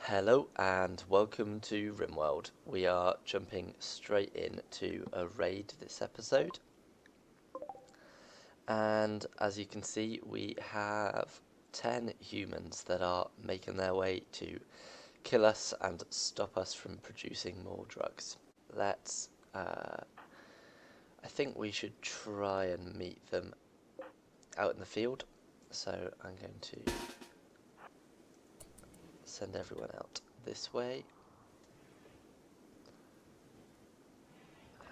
Hello and welcome to Rimworld. We are jumping straight into a raid this episode. And as you can see, we have 10 humans that are making their way to kill us and stop us from producing more drugs. I think we should try and meet them out in the field. So I'm going to send everyone out this way.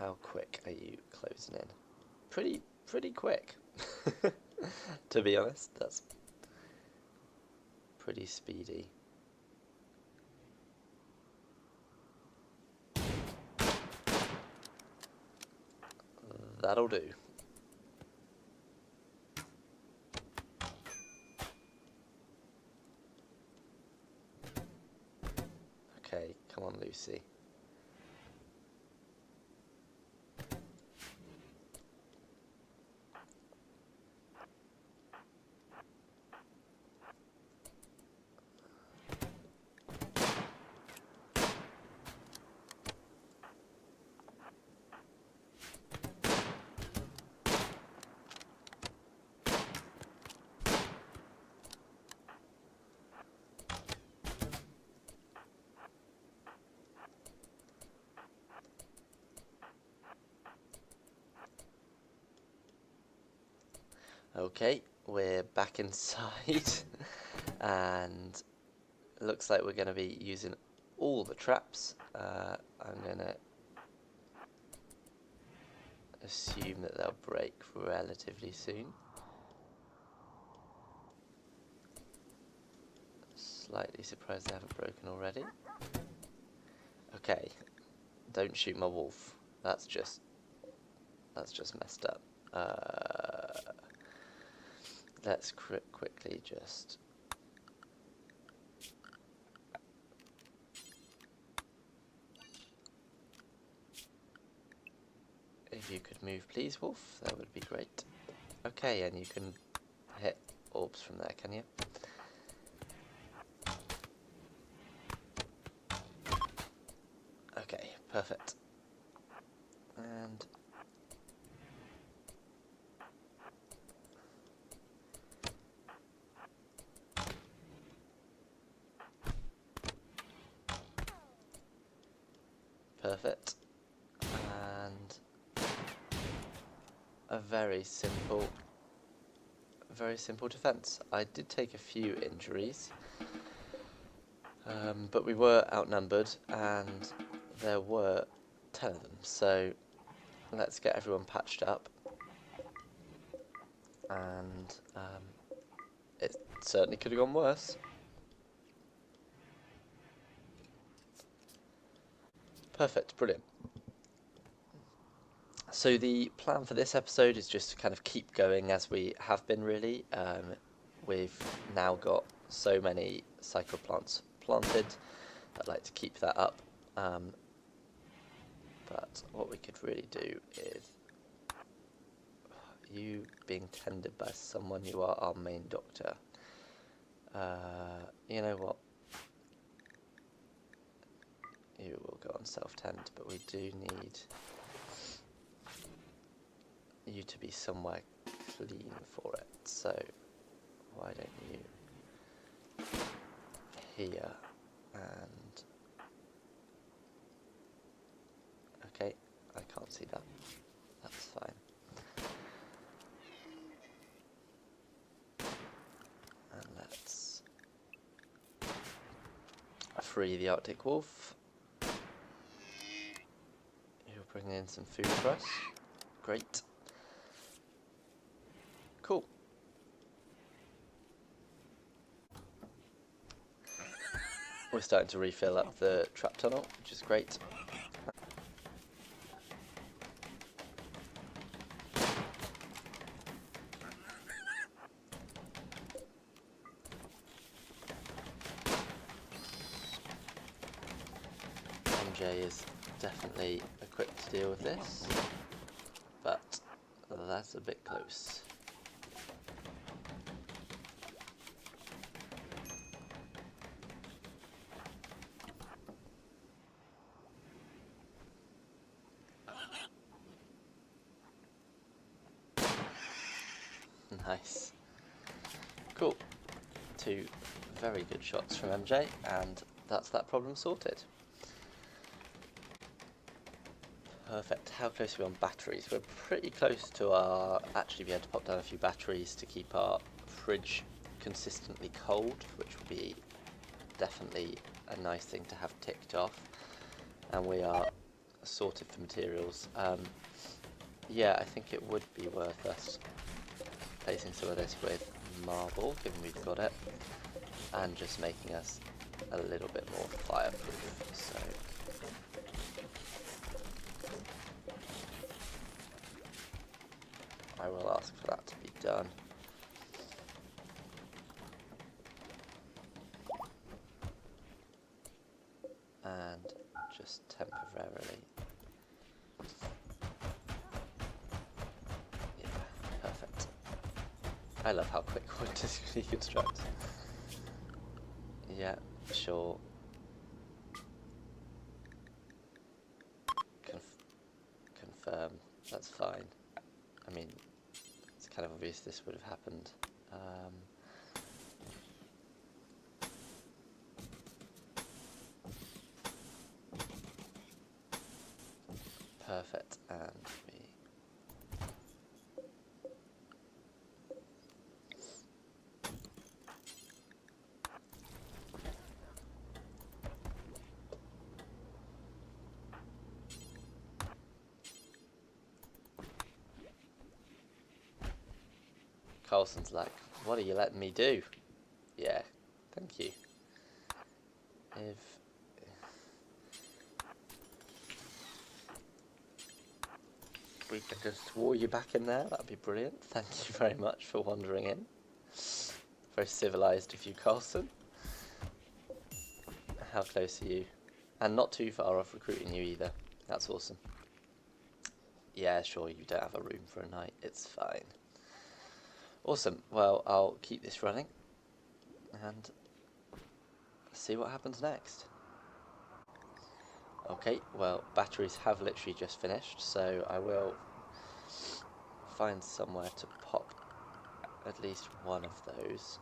How quick are you closing in? Pretty quick. To be honest, that's pretty speedy. That'll do. Okay, come on, Lucy. Okay, we're back inside and it looks like we're going to be using all the traps. I'm going to assume that they'll break relatively soon. Slightly surprised they haven't broken already. Okay, don't shoot my wolf. That's just messed up. Let's quickly just if you could move please, wolf, that would be great. Okay, and you can hit orbs from there, can you? Okay, perfect. And perfect. And a very simple defense. I did take a few injuries, but we were outnumbered and there were 10 of them, so let's get everyone patched up. And it certainly could have gone worse. Perfect, brilliant. So the plan for this episode is just to kind of keep going as we have been, really. We've now got so many psychoplants planted. I'd like to keep that up. But what we could really do is you being tended by someone, you are our main doctor. You know what? You will go on self-tend, but we do need you to be somewhere clean for it. So why don't you here and okay, I can't see that. That's fine. And let's free the Arctic wolf. You're bringing in some food for us. Great. Cool. We're starting to refill up the trap tunnel, which is great. MJ is definitely equipped to deal with this, but that's a bit close. Nice. Cool. 2 very good shots from MJ, and that's that problem sorted. Perfect. How close are we on batteries? We're pretty close to our... Actually, we had to pop down a few batteries to keep our fridge consistently cold, which would be definitely a nice thing to have ticked off. And we are sorted for materials. Yeah, I think it would be worth us placing some of this with marble, given we've got it, and just making us a little bit more fireproof. So I will ask for that to be done. And just temporarily. Yeah, perfect. I love how quick wood is deconstruct. Yeah, sure. Confirm, that's fine. I mean, it's kind of obvious this would have happened. Perfect, and we... Carlson's like, what are you letting me do? Yeah, thank you. If we could just wall you back in there, that'd be brilliant. Thank you very much for wandering in. Very civilised of you, Carlson. How close are you? And not too far off recruiting you either. That's awesome. Yeah, sure, you don't have a room for a night. It's fine. Awesome. Well, I'll keep this running and see what happens next. Okay, well, batteries have literally just finished, so I will find somewhere to pop at least one of those.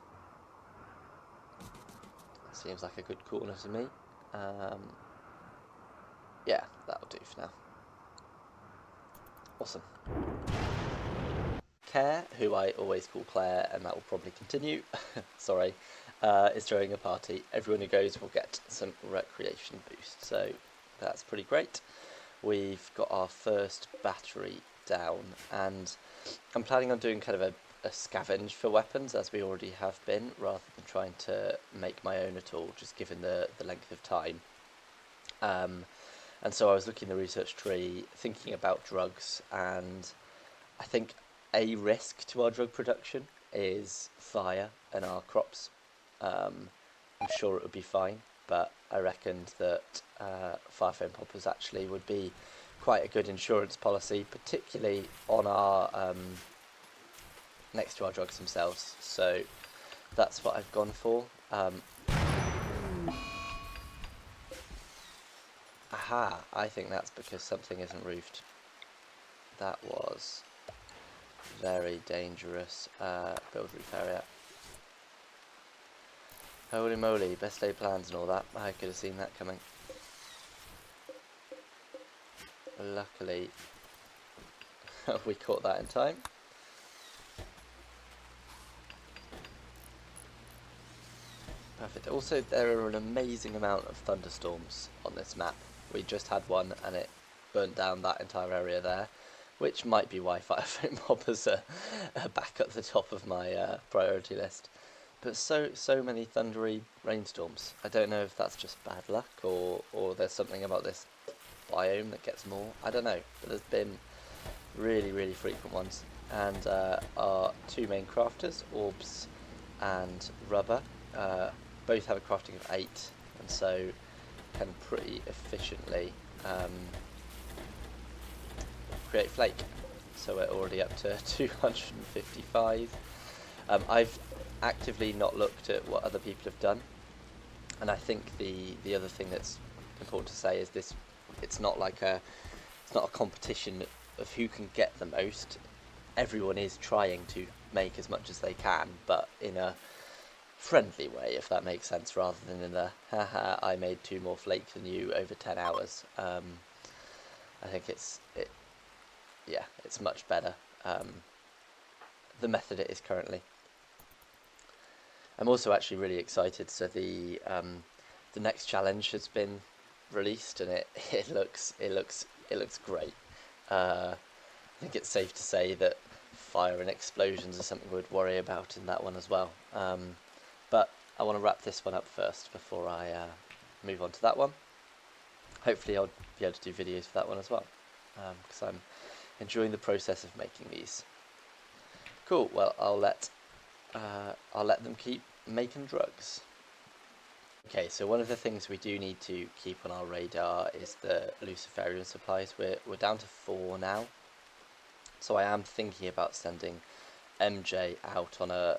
Seems like a good corner to me. Yeah, that'll do for now. Awesome. Care, who I always call Claire, and that will probably continue, sorry, is throwing a party. Everyone who goes will get some recreation boost, so that's pretty great. We've got our first battery down, and I'm planning on doing kind of a scavenge for weapons, as we already have been, rather than trying to make my own at all, just given the length of time. And so I was looking at the research tree, thinking about drugs, and I think a risk to our drug production is fire and our crops. I'm sure it would be fine, but I reckoned that fire foam poppers actually would be quite a good insurance policy, particularly on our next to our drugs themselves. So that's what I've gone for. Aha, I think that's because something isn't roofed. That was very dangerous. Build roof area. Holy moly, best laid plans and all that. I could have seen that coming. Luckily, we caught that in time. Perfect. Also, there are an amazing amount of thunderstorms on this map. We just had one and it burnt down that entire area there, which might be why fire foam poppers are back at the top of my priority list. But so many thundery rainstorms. I don't know if that's just bad luck or there's something about this biome that gets more. I don't know, but there's been really frequent ones. And our two main crafters, orbs and rubber, both have a crafting of 8, and so can pretty efficiently create flake. So we're already up to 255. I've actively not looked at what other people have done, and I think the other thing that's important to say is this: it's not a competition of who can get the most. Everyone is trying to make as much as they can, but in a friendly way, if that makes sense, rather than in a haha, I made 2 more flakes than you over 10 hours. I think it's much better, the method it is currently. I'm also actually really excited. So the next challenge has been released, and it looks great. I think it's safe to say that fire and explosions are something we'd worry about in that one as well. But I want to wrap this one up first before I move on to that one. Hopefully I'll be able to do videos for that one as well, because I'm enjoying the process of making these. Cool. Well, I'll let them keep making drugs. Okay, so one of the things we do need to keep on our radar is the Luciferium supplies. We're down to 4 now, so I am thinking about sending MJ out on a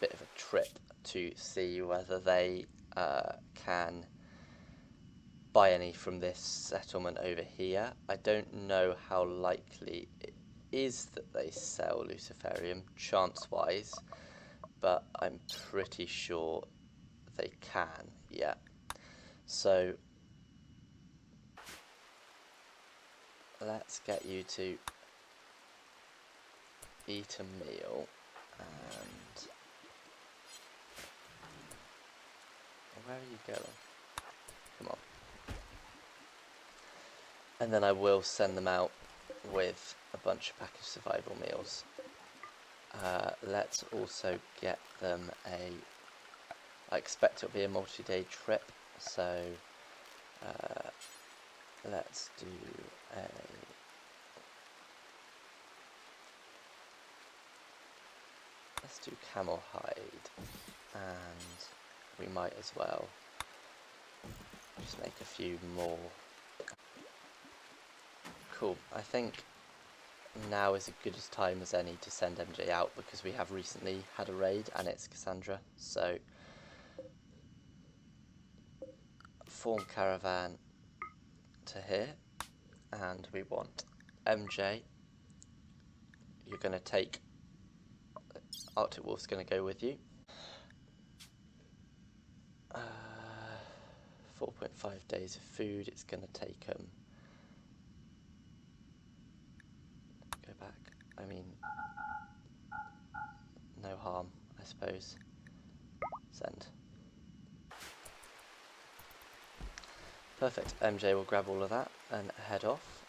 bit of a trip to see whether they can buy any from this settlement over here. I don't know how likely it is that they sell Luciferium, chance-wise, but I'm pretty sure they can, yeah. So let's get you to eat a meal, and where are you going? Come on. And then I will send them out with a bunch of packaged survival meals. Let's also get them I expect it'll be a multi-day trip, so let's do camel hide, and we might as well just make a few more. Cool. I think now is as good a time as any to send MJ out, because we have recently had a raid and it's Cassandra. So form caravan to here, and we want MJ. You're going to take Arctic Wolf's going to go with you. 4.5 days of food. It's going to take them. Go back. I mean, no harm, I suppose. Send. Perfect. MJ will grab all of that and head off.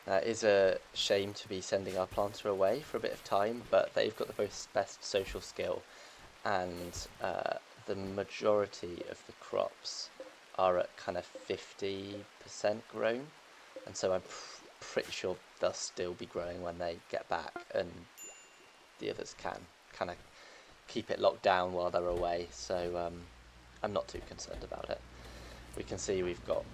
It is a shame to be sending our planter away for a bit of time, but they've got the best social skill, and the majority of the crops are at kind of 50% grown, and so I'm pretty sure they'll still be growing when they get back, and the others can kind of keep it locked down while they're away, so I'm not too concerned about it. We can see we've got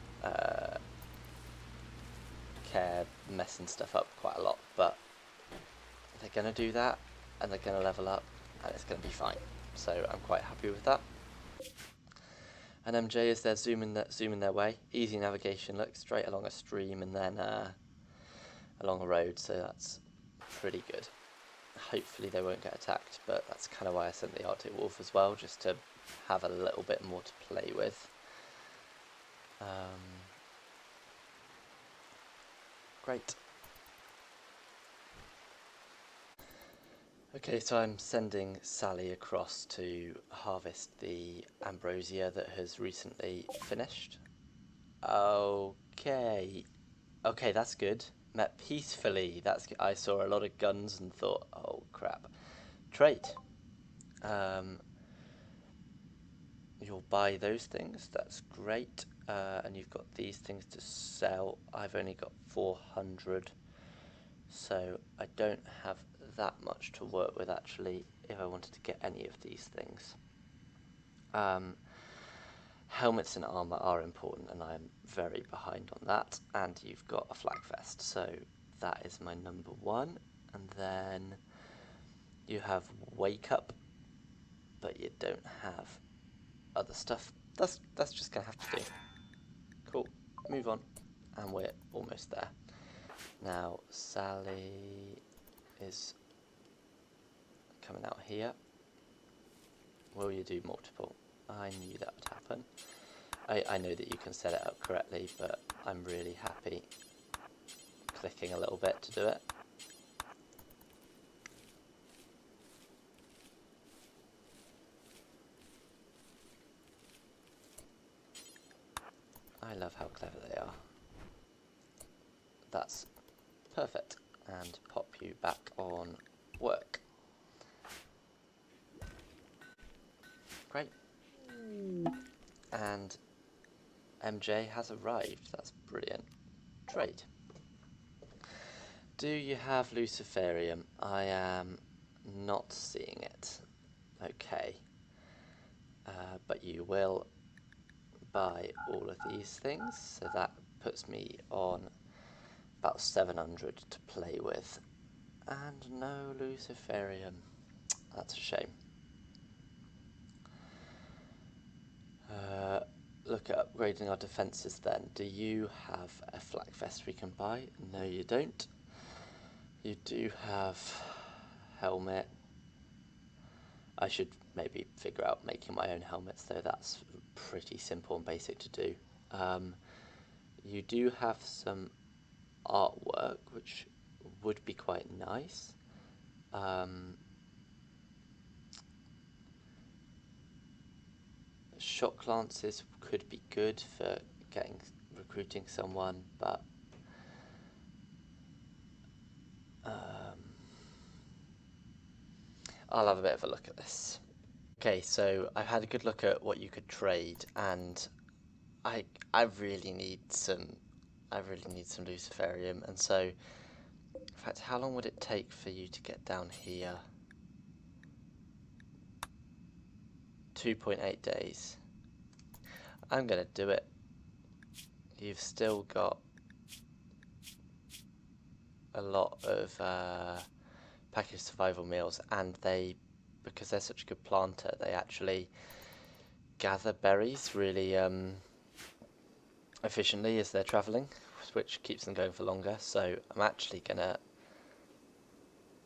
Care messing stuff up quite a lot, but they're going to do that, and they're going to level up, and it's going to be fine. So I'm quite happy with that. And MJ, as they're zooming their way, easy navigation, look straight along a stream and then along a road, so that's pretty good. Hopefully they won't get attacked, but that's kind of why I sent the Arctic Wolf as well, just to have a little bit more to play with. Great. Okay, so I'm sending Sally across to harvest the ambrosia that has recently finished. Okay, that's good. Met peacefully. I saw a lot of guns and thought, oh crap. Trait. You'll buy those things. That's great. And you've got these things to sell. I've only got 400, so I don't have that much to work with actually if I wanted to get any of these things. Helmets and armour are important, and I'm very behind on that. And you've got a flag vest, so that is my number 1. And then you have wake up, but you don't have other stuff. That's just gonna have to do. Cool. Move on. And we're almost there. Now, Sally is coming out here. Will you do multiple? I knew that would happen. I know that you can set it up correctly, but I'm really happy clicking a little bit to do it. I love how clever they are. That's perfect. And pop you back on work. Great. And MJ has arrived. That's brilliant. Trade. Do you have Luciferium? I am not seeing it. Okay. But you will buy all of these things, so that puts me on about 700 to play with. And no Luciferium. That's a shame. Look at upgrading our defences then. Do you have a flak vest we can buy? No, you don't. You do have helmet. I should maybe figure out making my own helmets, though that's pretty simple and basic to do. You do have some artwork, which would be quite nice. Shock lances could be good for recruiting someone, but I'll have a bit of a look at this. Okay, so I've had a good look at what you could trade, and I really need some Luciferium, and so in fact, how long would it take for you to get down here? 2.8 days. I'm gonna do it. You've still got a lot of packaged survival meals, and because they're such a good planter, they actually gather berries really efficiently as they're travelling, which keeps them going for longer. So I'm actually gonna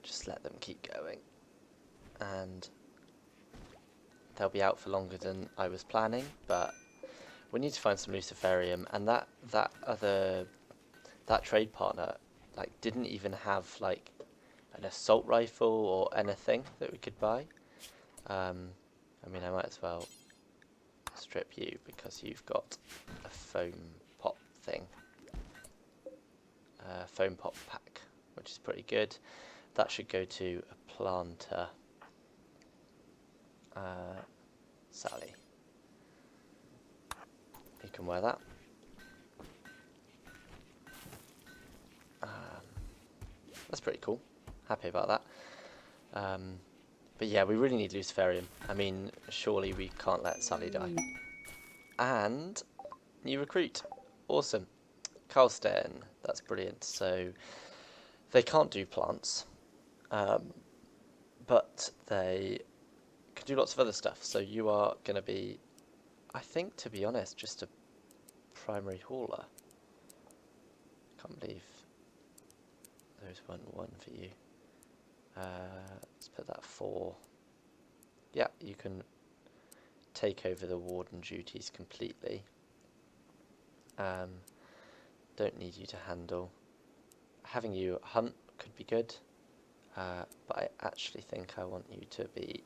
just let them keep going, and they'll be out for longer than I was planning, but we need to find some Luciferium, and that trade partner didn't even have an assault rifle or anything that we could buy. I mean, I might as well strip you because you've got a foam pop thing, foam pop pack, which is pretty good. That should go to a planter. Sally, you can wear that. That's pretty cool. Happy about that. But yeah, we really need Luciferium. I mean, surely we can't let Sally die. And new recruit. Awesome. Carlstein. That's brilliant. So they can't do plants, but they can do lots of other stuff. So you are going to be, I think, to be honest, just a primary hauler. Can't believe there's one for you. Let's put that 4. Yeah, you can take over the warden duties completely. Don't need you to handle. Having you hunt could be good, but I actually think I want you to be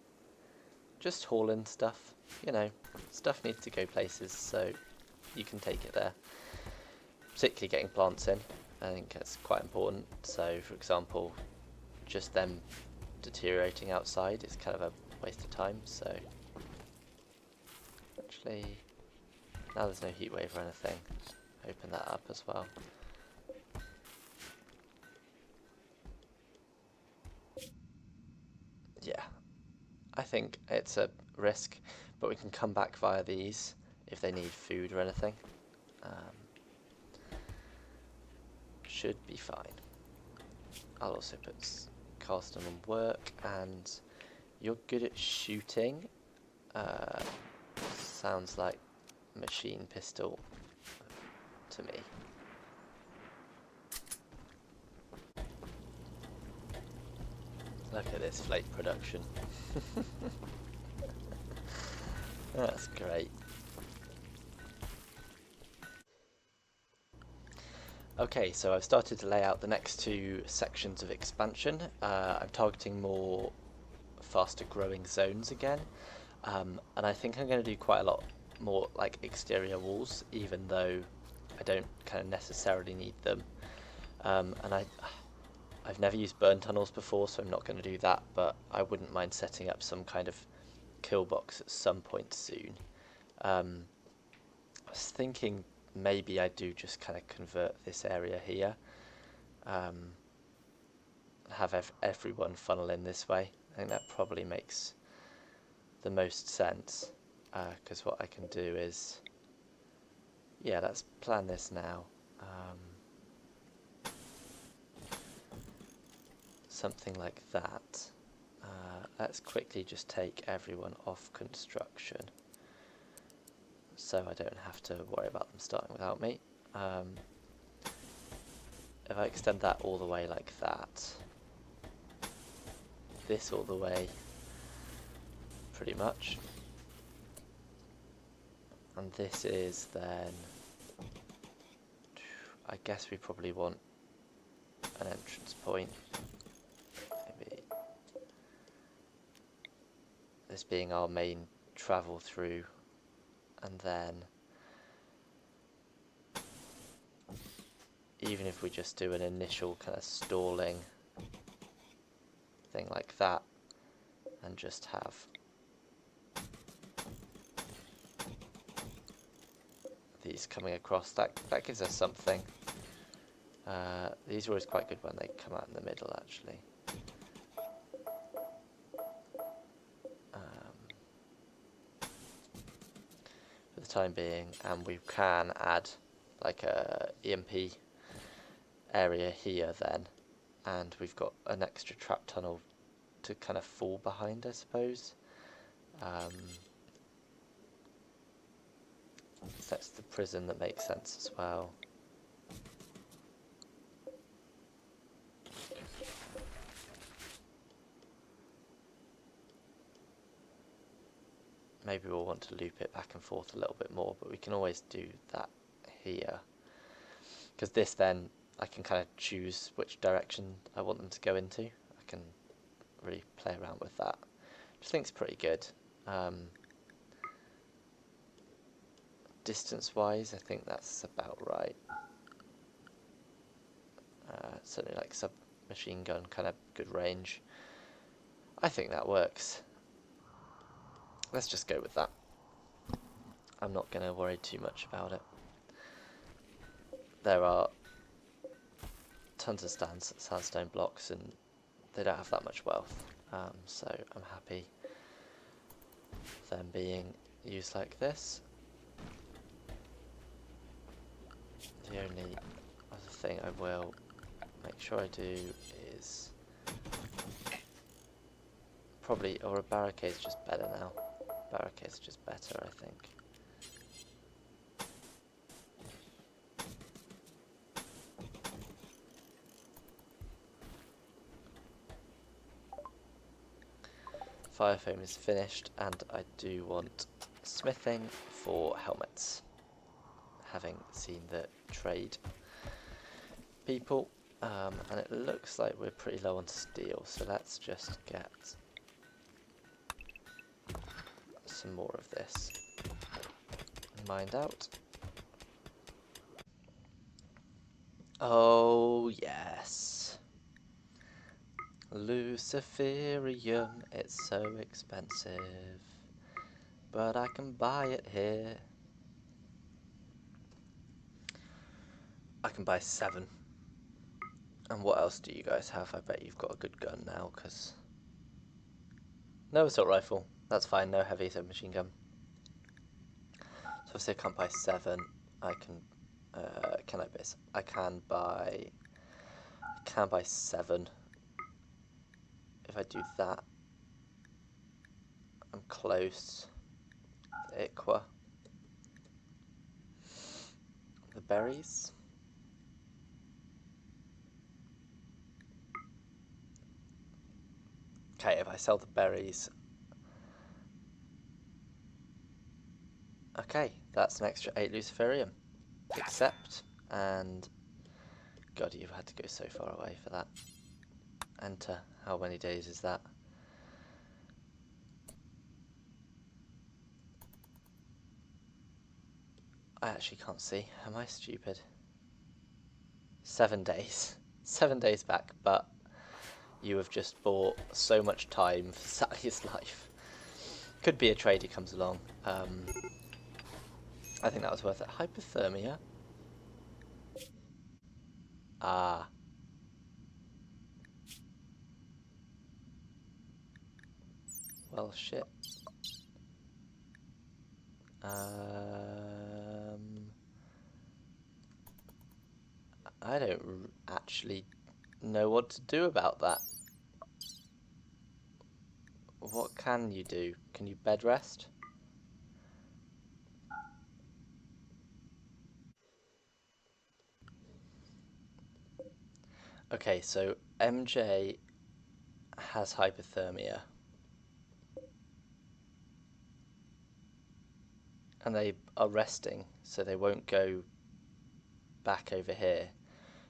just hauling stuff. You know, stuff needs to go places, so you can take it there. Particularly getting plants in, I think that's quite important. So, for example, just them deteriorating outside is kind of a waste of time, so actually, now there's no heat wave or anything, open that up as well. Yeah, I think it's a risk, but we can come back via these if they need food or anything. Should be fine. I'll also put cast on work, and you're good at shooting. Sounds like machine pistol to me. Look at this flake production. That's great. Okay, so I've started to lay out the next two sections of expansion. I'm targeting more faster growing zones again, and I think I'm going to do quite a lot more like exterior walls, even though I don't kind of necessarily need them. And I've never used burn tunnels before, so I'm not going to do that, but I wouldn't mind setting up some kind of kill box at some point soon. I was thinking maybe I do just kind of convert this area here, have everyone funnel in this way. I think that probably makes the most sense, because what I can do is, yeah, let's plan this now. Something like that. Let's quickly just take everyone off construction, so I don't have to worry about them starting without me. If I extend that all the way like that, this all the way, pretty much, and this is then, I guess we probably want an entrance point, maybe this being our main travel through, and then even if we just do an initial kind of stalling thing like that, and just have these coming across, that gives us something. These are always quite good when they come out in the middle, actually. For the time being, and we can add like a EMP area here then, and we've got an extra trap tunnel to kind of fall behind, I suppose. That's the prison that makes sense as well. Maybe we'll want to loop it back and forth a little bit more, but we can always do that here, because this then I can kind of choose which direction I want them to go into. I can really play around with that, which I think is pretty good. Distance wise, I think that's about right. Certainly like submachine gun kind of good range. I think that works. Let's just go with that. I'm not going to worry too much about it. There are tons of sandstone blocks, and they don't have that much wealth, so I'm happy them being used like this. The only other thing I will make sure I do is probably, or a barricade's just better now. Barricade's just better, I think. Fire foam is finished, and I do want smithing for helmets, having seen the trade people, and it looks like we're pretty low on steel, so let's just get some more of this mined out. Oh yes, Luciferium, it's so expensive, but I can buy it here. I can buy 7. And what else do you guys have? I bet you've got a good gun now, because... No assault rifle. That's fine, no heavy submachine gun. So obviously I can't buy 7. I can... can I buy... I can buy 7. If I do that, I'm close to Iqua. the berries. Okay, if I sell the berries... Okay, that's an extra 8 Luciferium. Accept, and... God, you've had to go so far away for that. Enter. How many days is that? I actually can't see. Am I stupid? 7 days. 7 days back, but you have just bought so much time for Sally's life. Could be a trader comes along. I think that was worth it. Hypothermia. Ah. Well, shit. I don't actually know what to do about that. What can you do? Can you bed rest? Okay, so MJ has hypothermia. And they are resting, so they won't go back over here.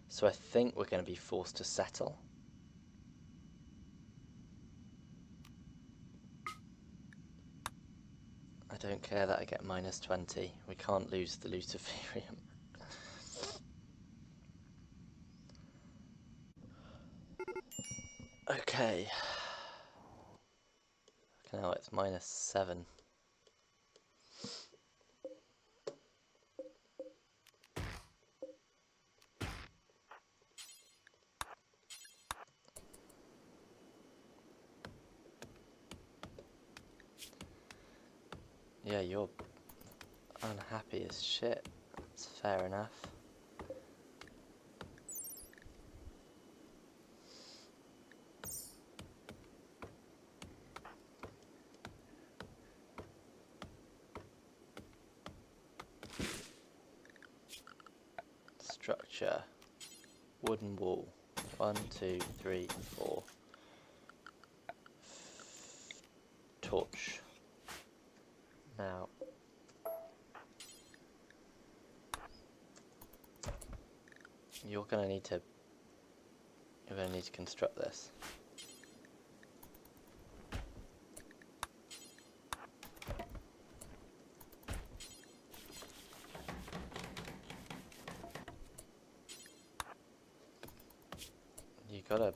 So I think we're going to be forced to settle. I don't care that I get minus 20. We can't lose the Luciferium. Okay. Now it's minus 7. Yeah, you're unhappy as shit. That's fair enough. Structure. Wooden wall. 1, 2, 3, 4. Torch. Now. You're gonna need to construct this. You gotta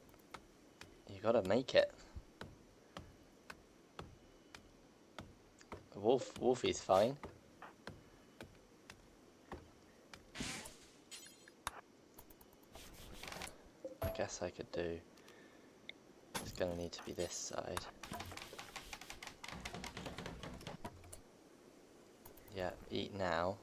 make it. Wolfie's fine. I guess I could do. It's gonna need to be this side. Yeah, eat now.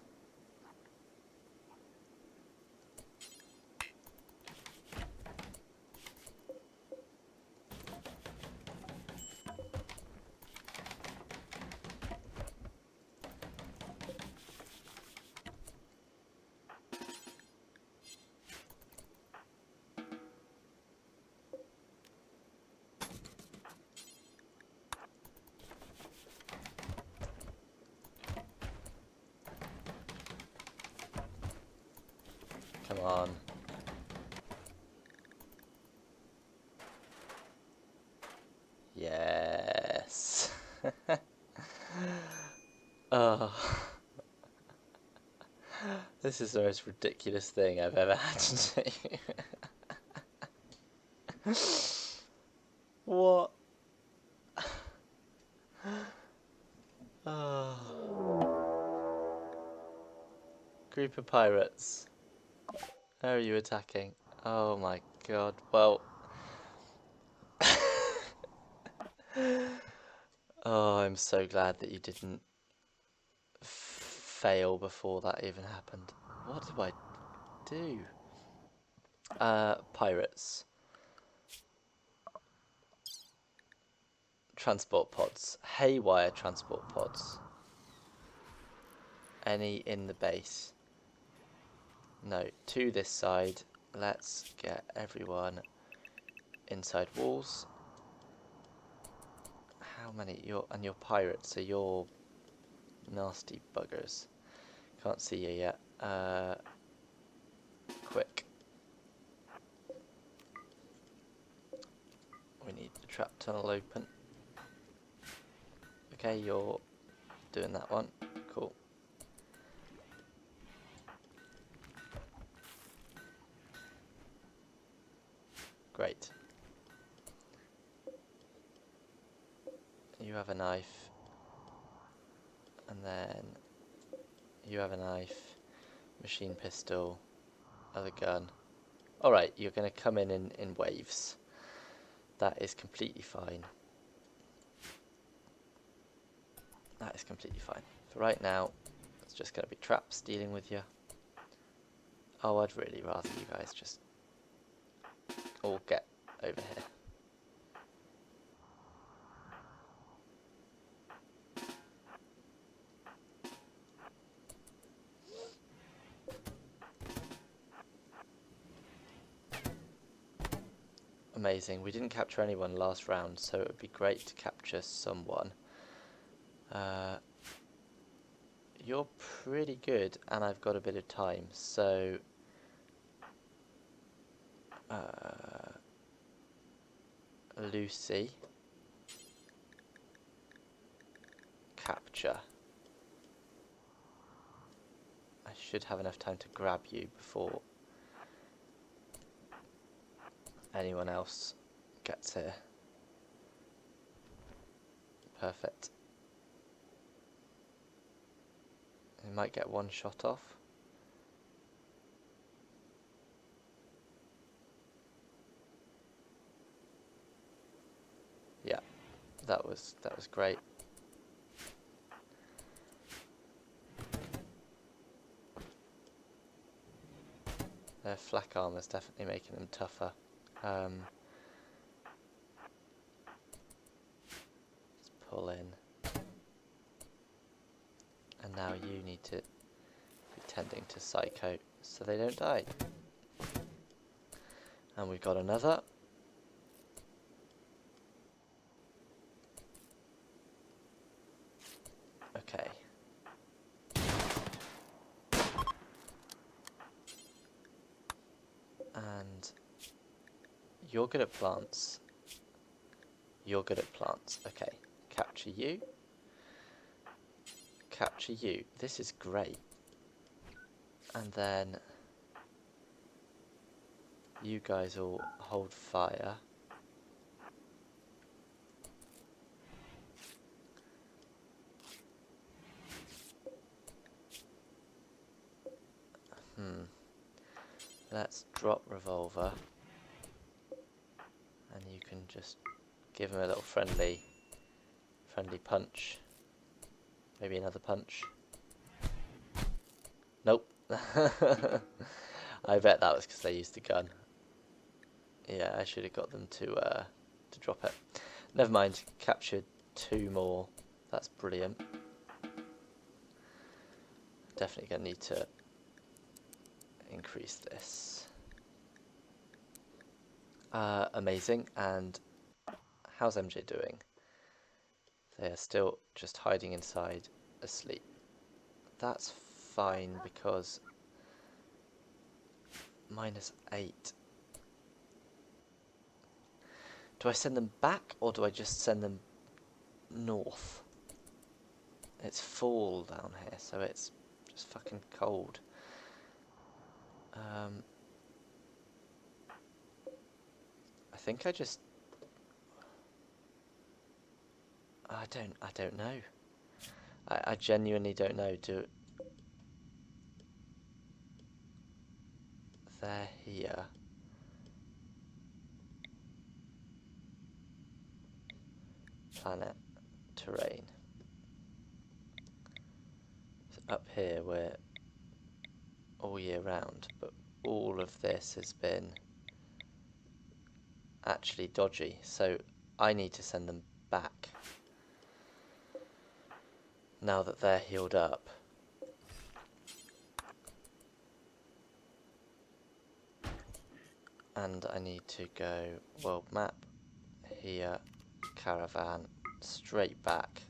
Come on. Yes. Oh. This is the most ridiculous thing I've ever had to do. What? Oh. Group of pirates. How are you attacking? Oh my god. Well. Oh, I'm so glad that you didn't fail before that even happened. What do I do? Pirates. Transport pods. Haywire transport pods. Any in the base. no, to this side. Let's get everyone inside walls. How many? And you're pirates, so you're nasty buggers. Can't see you yet. Quick. We need the trap tunnel open. Okay, you're doing that one. Cool. Great. You have a knife. And then you have a knife. Machine pistol. Other gun. Alright, you're going to come in waves. That is completely fine. That is completely fine. For right now, it's just going to be traps dealing with you. Oh, I'd really rather you guys just all get over here. Amazing. We didn't capture anyone last round, so it would be great to capture someone. You're pretty good, and I've got a bit of time, so Lucy, capture. I should have enough time to grab you before anyone else gets here. Perfect. We might get one shot off. Yeah, that was great. Their flak armor's definitely making them tougher. Let's pull in. And now you need to be tending to Psycho so they don't die. And we've got another. Okay. And you're good at plants. You're good at plants. Okay. Capture you. Capture you. This is great. And then you guys all hold fire. Let's drop revolver. And you can just give him a little friendly punch. Maybe another punch. Nope. I bet that was because they used the gun. Yeah, I should have got them to drop it. Never mind. Captured 2 more. That's brilliant. Definitely gonna need to increase this. Amazing. And how's MJ doing? They are still just hiding inside, asleep. That's fine because -8. Do I send them back or do I just send them north? It's fall down here, so it's just fucking cold. I think I just... I don't know. I genuinely don't know. They're here. Planet, terrain. So up here we're all year round, but all of this has been actually dodgy, so I need to send them back now that they're healed up. And I need to go world map, here, caravan, straight back.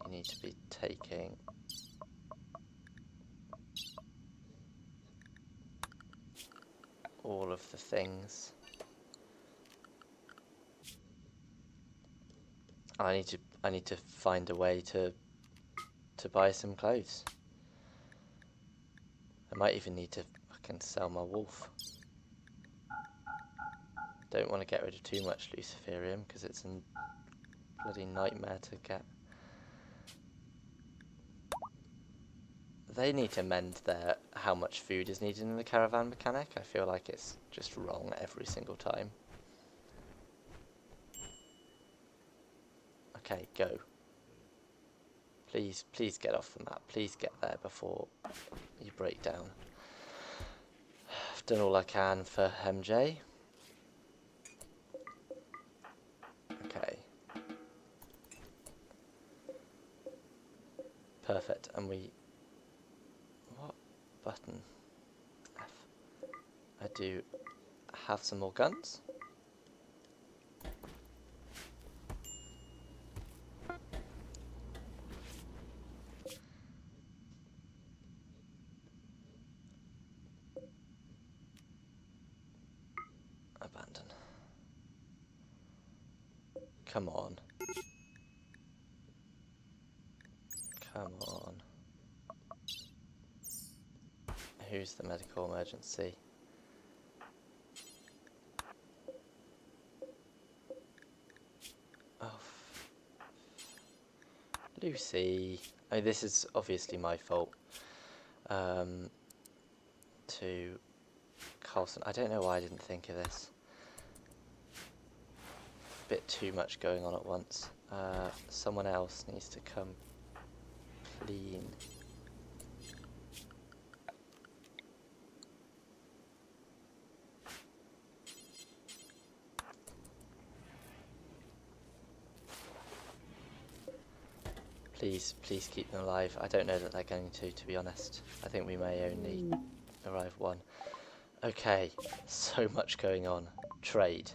You need to be taking all of the things. I need to find a way to buy some clothes. I might even need to fucking sell my wolf. Don't want to get rid of too much Luciferium because it's a bloody nightmare to get. They need to mend their how much food is needed in the caravan mechanic. I feel like it's just wrong every single time. Okay, go. Please, please get off the map. Please get there before you break down. I've done all I can for MJ. Okay. Perfect. And we... What button? F. I do have some more guns. Abandon. Come on. Come on. Who's the medical emergency? Oh. Lucy. I mean, this is obviously my fault. To Carlson. I don't know why I didn't think of this. Bit too much going on at once. Someone else needs to come clean. Please, please keep them alive. I don't know that they're going to be honest. I think we may only arrive one. Okay, so much going on. Trade.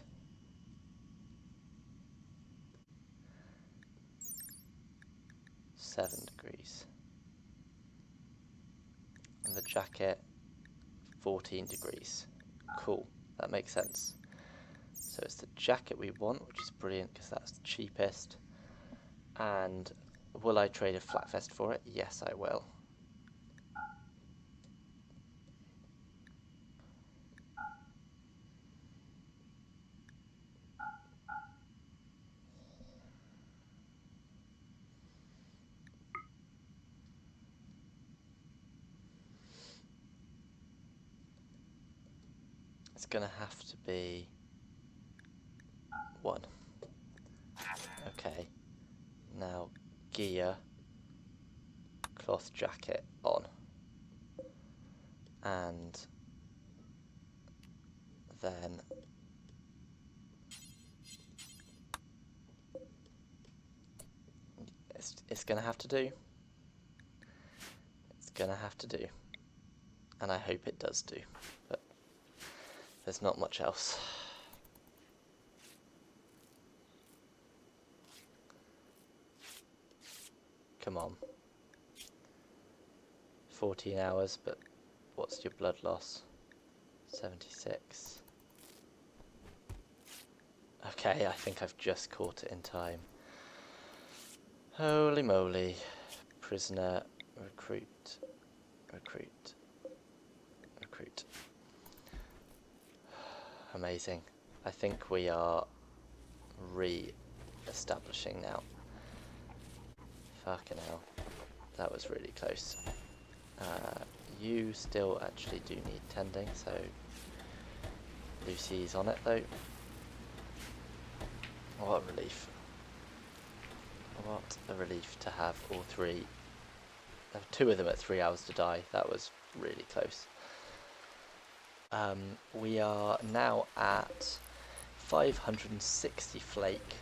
(7°). And the jacket, 14°. Cool, that makes sense. So it's the jacket we want, which is brilliant because that's the cheapest. And will I trade a flat vest for it? Yes, I will. It's gonna have to be 1. Okay. Now gear, cloth jacket on. And then it's gonna have to do. It's gonna have to do. And I hope it does do. But there's not much else. Come on. 14 hours, but what's your blood loss? 76. Okay, I think I've just caught it in time. Holy moly. Prisoner, recruit, recruit, recruit. Amazing. I think we are re-establishing now. Fucking hell. That was really close. You still actually do need tending, so Lucy's on it though. What a relief. What a relief to have all 3. 2 of them at 3 hours to die. That was really close. We are now at 560 flake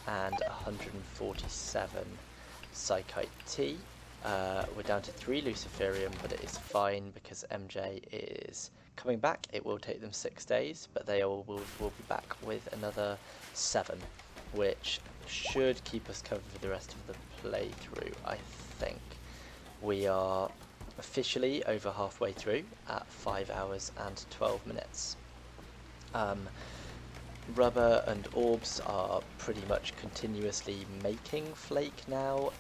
and 147 psychite tea. We're down to 3 Luciferium, but it is fine because MJ is Coming back, it will take them 6 days, but they will be back with another 7, which should keep us covered for the rest of the playthrough, I think. We are officially over halfway through at 5 hours and 12 minutes. Rubber and orbs are pretty much continuously making flake now.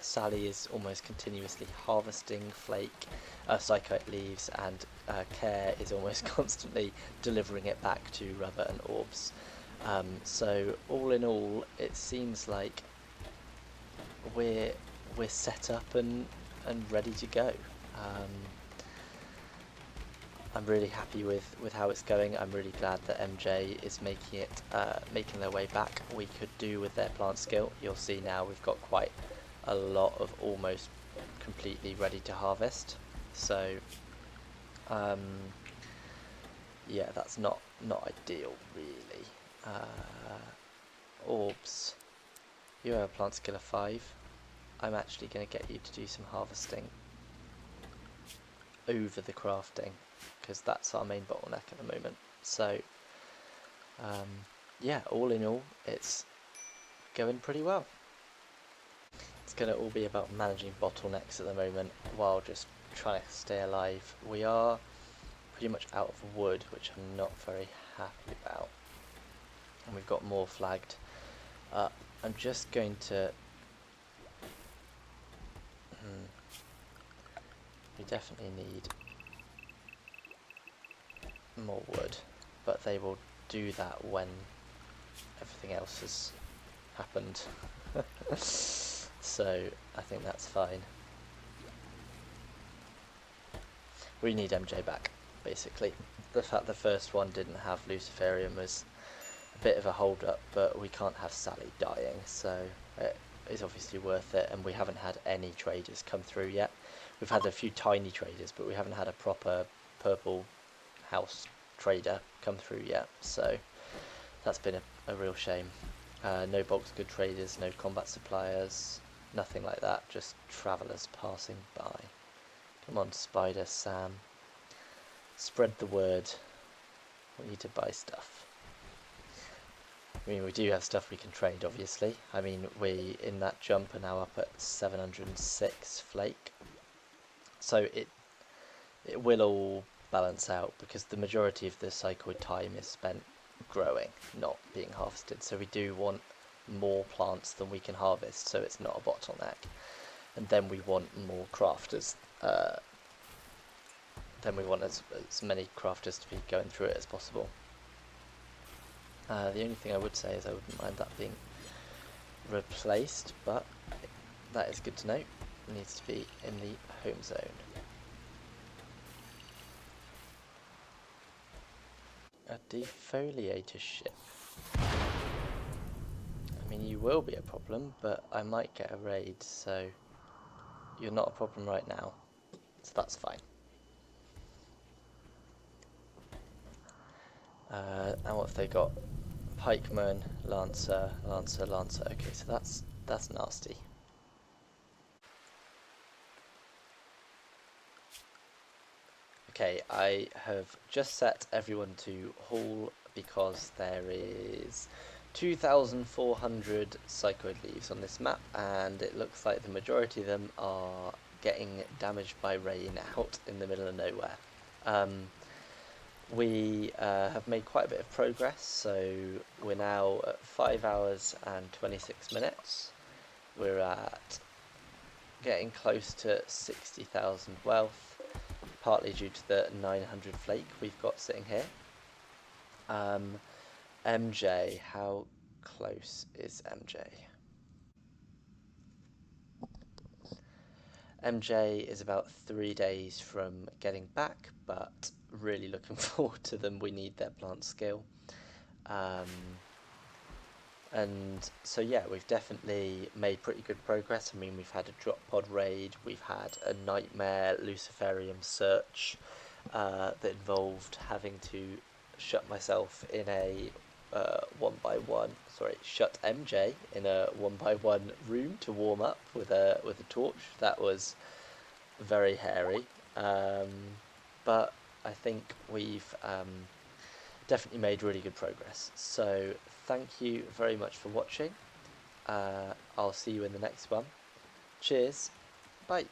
Sally is almost continuously harvesting flake, psychite leaves, and Care is almost constantly delivering it back to Rubber and orbs. So all in all, it seems like we're set up and ready to go. I'm really happy with how it's going. I'm really glad that MJ is making their way back. We could do with their plant skill. You'll see now we've got quite a lot of almost completely ready to harvest. So yeah, that's not ideal really. Orbs, you have a plant skill of 5. I'm actually going to get you to do some harvesting over the crafting, because that's our main bottleneck at the moment. So yeah, all in all, it's going pretty well. It's going to all be about managing bottlenecks at the moment while just trying to stay alive. We are pretty much out of wood, which I'm not very happy about, and we've got more flagged. I'm just going to we definitely need more wood, but they will do that when everything else has happened. So I think that's fine. We need MJ back, basically. The fact the first one didn't have Luciferium was a bit of a hold up, but we can't have Sally dying, so it is obviously worth it. And we haven't had any traders come through yet. We've had a few tiny traders, but we haven't had a proper purple house trader come through yet, so that's been a real shame. No box good traders, no combat suppliers, nothing like that, just travellers passing by. Come on, Spider Sam, spread the word. We need to buy stuff. I mean, we do have stuff we can trade, obviously. I mean, we in that jump are now up at 706 flake, so it will all balance out, because the majority of the cycled time is spent growing, not being harvested. So we do want more plants than we can harvest, so it's not a bottleneck. And then we want more crafters. Then we want as many crafters to be going through it as possible. The only thing I would say is I wouldn't mind that being replaced, but that is good to know. It needs to be in the home zone. A defoliator ship. I mean, you will be a problem, but I might get a raid, so you're not a problem right now, so that's fine. And what have they got? Pikeman, Lancer, Lancer, Lancer. Okay, so that's nasty. Okay, I have just set everyone to haul because there is 2,400 cycloid leaves on this map, and it looks like the majority of them are getting damaged by rain out in the middle of nowhere. We have made quite a bit of progress, so we're now at 5 hours and 26 minutes. We're at getting close to 60,000 wealth, partly due to the 900 flake we've got sitting here. MJ, how close is MJ? MJ is about 3 days from getting back, but really looking forward to them. We need their plant skill. And so yeah, we've definitely made pretty good progress. I mean, we've had a drop pod raid, we've had a nightmare Luciferium search that involved having to shut myself in a shut MJ in a 1x1 room to warm up with a torch. That was very hairy, but I think we've definitely made really good progress. So thank you very much for watching. I'll see you in the next one. Cheers. Bye.